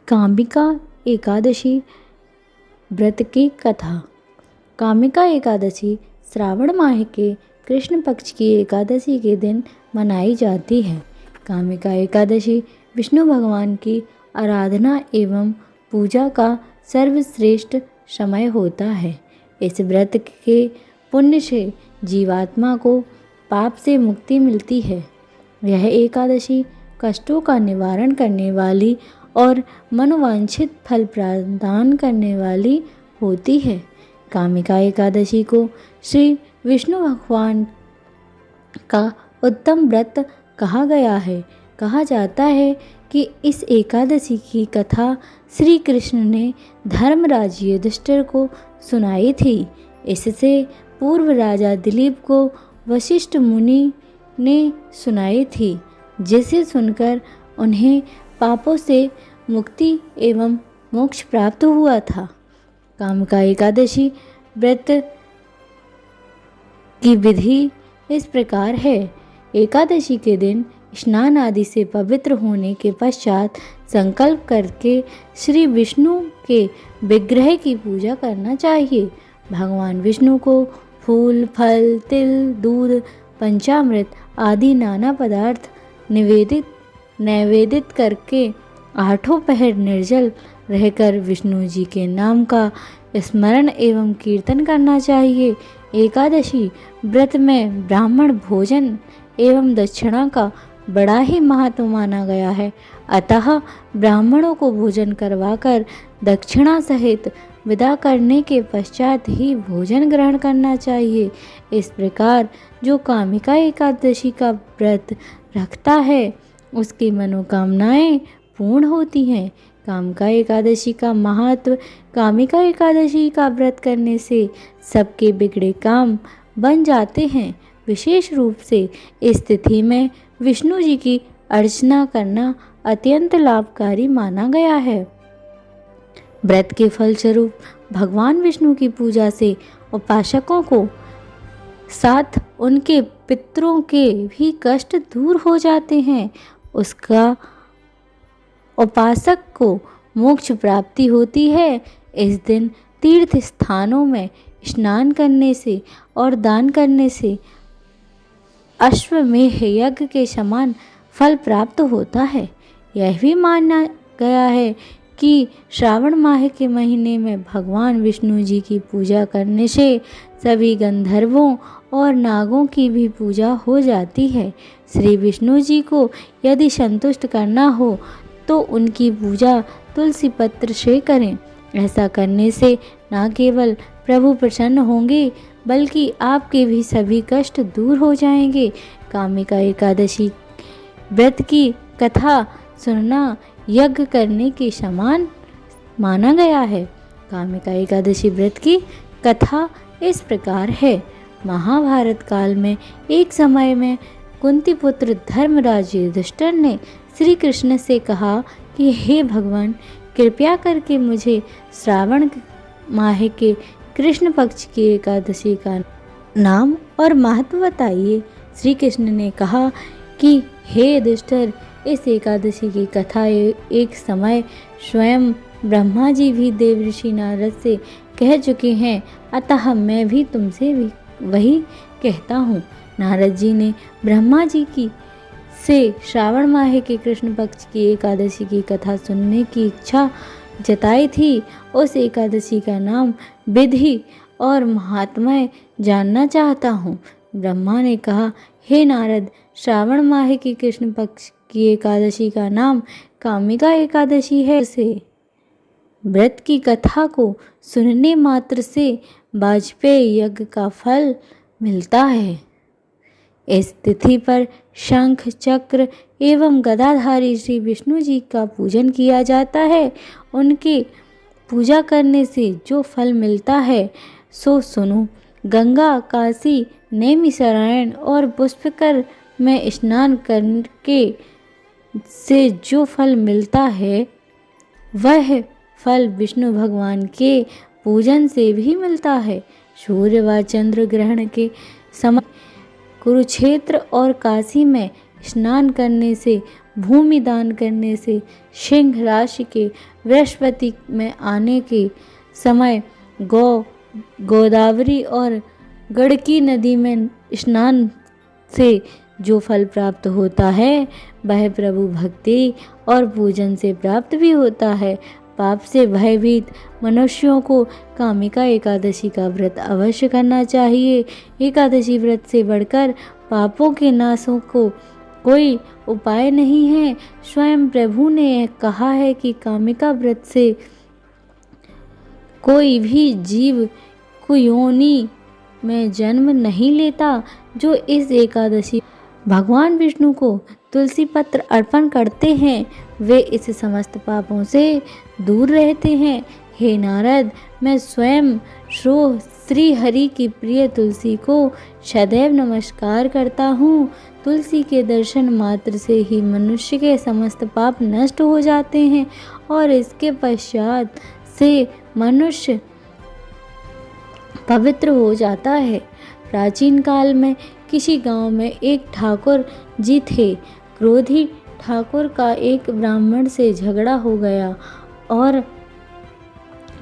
कामिका एकादशी व्रत की कथा। कामिका एकादशी श्रावण माह के कृष्ण पक्ष की एकादशी के दिन मनाई जाती है। कामिका एकादशी विष्णु भगवान की आराधना एवं पूजा का सर्वश्रेष्ठ समय होता है। इस व्रत के पुण्य से जीवात्मा को पाप से मुक्ति मिलती है। यह एकादशी कष्टों का निवारण करने वाली और मनोवांछित फल प्रदान करने वाली होती है। कामिका एकादशी को श्री विष्णु भगवान का उत्तम व्रत कहा गया है। कहा जाता है कि इस एकादशी की कथा श्री कृष्ण ने धर्मराज युधिष्ठिर को सुनाई थी। इससे पूर्व राजा दिलीप को वशिष्ठ मुनि ने सुनाई थी, जिसे सुनकर उन्हें पापों से मुक्ति एवं मोक्ष प्राप्त हुआ था। कामिका एकादशी व्रत की विधि इस प्रकार है। एकादशी के दिन स्नान आदि से पवित्र होने के पश्चात संकल्प करके श्री विष्णु के विग्रह की पूजा करना चाहिए। भगवान विष्णु को फूल, फल, तिल, दूध, पंचामृत आदि नाना पदार्थ नैवेदित करके आठों पहर निर्जल रहकर विष्णु जी के नाम का स्मरण एवं कीर्तन करना चाहिए। एकादशी व्रत में ब्राह्मण भोजन एवं दक्षिणा का बड़ा ही महत्व माना गया है। अतः ब्राह्मणों को भोजन करवाकर दक्षिणा सहित विदा करने के पश्चात ही भोजन ग्रहण करना चाहिए। इस प्रकार जो कामिका एकादशी का व्रत रखता है उसकी मनोकामनाएं पूर्ण होती हैं। कामिका एकादशी का महत्व। कामिका एकादशी का व्रत करने से सबके बिगड़े काम बन जाते हैं। विशेष रूप से इस तिथि में विष्णु जी की अर्चना करना अत्यंत लाभकारी माना गया है। व्रत के फलस्वरूप भगवान विष्णु की पूजा से उपासकों को साथ उनके पितरों के भी कष्ट दूर हो जाते हैं। उसका उपासक को मोक्ष प्राप्ति होती है। इस दिन तीर्थ स्थानों में स्नान करने से और दान करने से अश्वमेध यज्ञ के समान फल प्राप्त होता है। यह भी माना गया है कि श्रावण माह के महीने में भगवान विष्णु जी की पूजा करने से सभी गंधर्वों और नागों की भी पूजा हो जाती है। श्री विष्णु जी को यदि संतुष्ट करना हो तो उनकी पूजा तुलसी पत्र से करें। ऐसा करने से न केवल प्रभु प्रसन्न होंगे बल्कि आपके भी सभी कष्ट दूर हो जाएंगे। कामिका एकादशी व्रत की कथा सुनना यज्ञ करने के समान माना गया है। कामिका एकादशी व्रत की कथा इस प्रकार है। महाभारत काल में एक समय में कुंती पुत्र धर्मराज युधिष्ठिर ने श्री कृष्ण से कहा कि हे भगवान, कृपया करके मुझे श्रावण माह के कृष्ण पक्ष की एकादशी का नाम और महत्व बताइए। श्री कृष्ण ने कहा कि हे युधिष्ठिर, इस एकादशी की कथा एक समय स्वयं ब्रह्मा जी भी देवर्षि नारद से कह चुके हैं, अतः मैं भी तुमसे भी वही कहता हूँ। नारद जी ने ब्रह्मा जी की से श्रावण माह के कृष्ण पक्ष की एकादशी की कथा सुनने की इच्छा जताई थी। उस एकादशी का नाम, विधि और महात्म्य जानना चाहता हूँ। ब्रह्मा ने कहा, हे नारद, श्रावण माह की कृष्ण पक्ष की एकादशी का नाम कामिका एकादशी है। से व्रत की कथा को सुनने मात्र से वाजपेय यज्ञ का फल मिलता है। इस तिथि पर शंख, चक्र एवं गदाधारी श्री विष्णु जी का पूजन किया जाता है। उनकी पूजा करने से जो फल मिलता है सो सुनो। गंगा, काशी, नैमिषारण्य और पुष्कर में स्नान करके से जो फल मिलता है वह फल विष्णु भगवान के पूजन से भी मिलता है। सूर्य व चंद्र ग्रहण के समय कुरुक्षेत्र और काशी में स्नान करने से भूमि दान करने से, सिंह राशि के बृहस्पति में आने के समय गोदावरी और गंडकी नदी में स्नान से जो फल प्राप्त होता है वह प्रभु भक्ति और पूजन से प्राप्त भी होता है। पाप से भयभीत मनुष्यों को कामिका एकादशी का व्रत अवश्य करना चाहिए। एकादशी व्रत से बढ़कर पापों के नाशों को कोई उपाय नहीं है। स्वयं प्रभु ने कहा है कि कामिका व्रत से कोई भी जीव कुयोनि में जन्म नहीं लेता। जो इस एकादशी भगवान विष्णु को तुलसी पत्र अर्पण करते हैं वे इस समस्त पापों से दूर रहते हैं। हे नारद, मैं स्वयं श्री हरि की प्रिय तुलसी को सदैव नमस्कार करता हूँ। तुलसी के दर्शन मात्र से ही मनुष्य के समस्त पाप नष्ट हो जाते हैं और इसके पश्चात से मनुष्य पवित्र हो जाता है। प्राचीन काल में किसी गांव में एक ठाकुर जी थे। क्रोधी ठाकुर का एक ब्राह्मण से झगड़ा हो गया और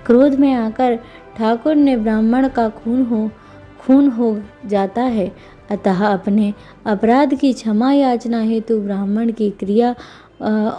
क्रोध में आकर ठाकुर ने ब्राह्मण का खून हो जाता है। अतः अपने अपराध की क्षमा याचना हेतु ब्राह्मण की क्रिया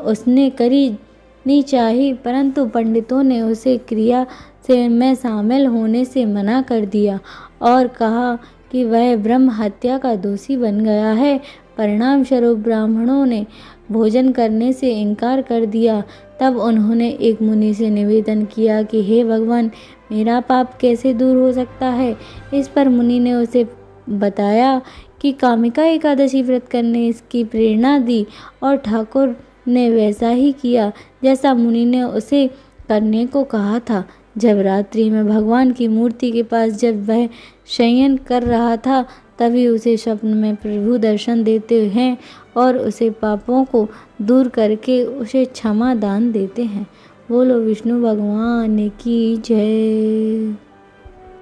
उसने करनी चाहिए, परंतु पंडितों ने उसे क्रिया में शामिल होने से मना कर दिया और कहा कि वह ब्रह्म हत्या का दोषी बन गया है। परिणाम स्वरूप ब्राह्मणों ने भोजन करने से इनकार कर दिया। तब उन्होंने एक मुनि से निवेदन किया कि हे भगवान, मेरा पाप कैसे दूर हो सकता है। इस पर मुनि ने उसे बताया कि कामिका एकादशी व्रत करने इसकी प्रेरणा दी और ठाकुर ने वैसा ही किया जैसा मुनि ने उसे करने को कहा था। जब रात्रि में भगवान की मूर्ति के पास जब वह शयन कर रहा था तभी उसे स्वप्न में प्रभु दर्शन देते हैं और उसे पापों को दूर करके उसे क्षमा दान देते हैं। बोलो विष्णु भगवान की जय।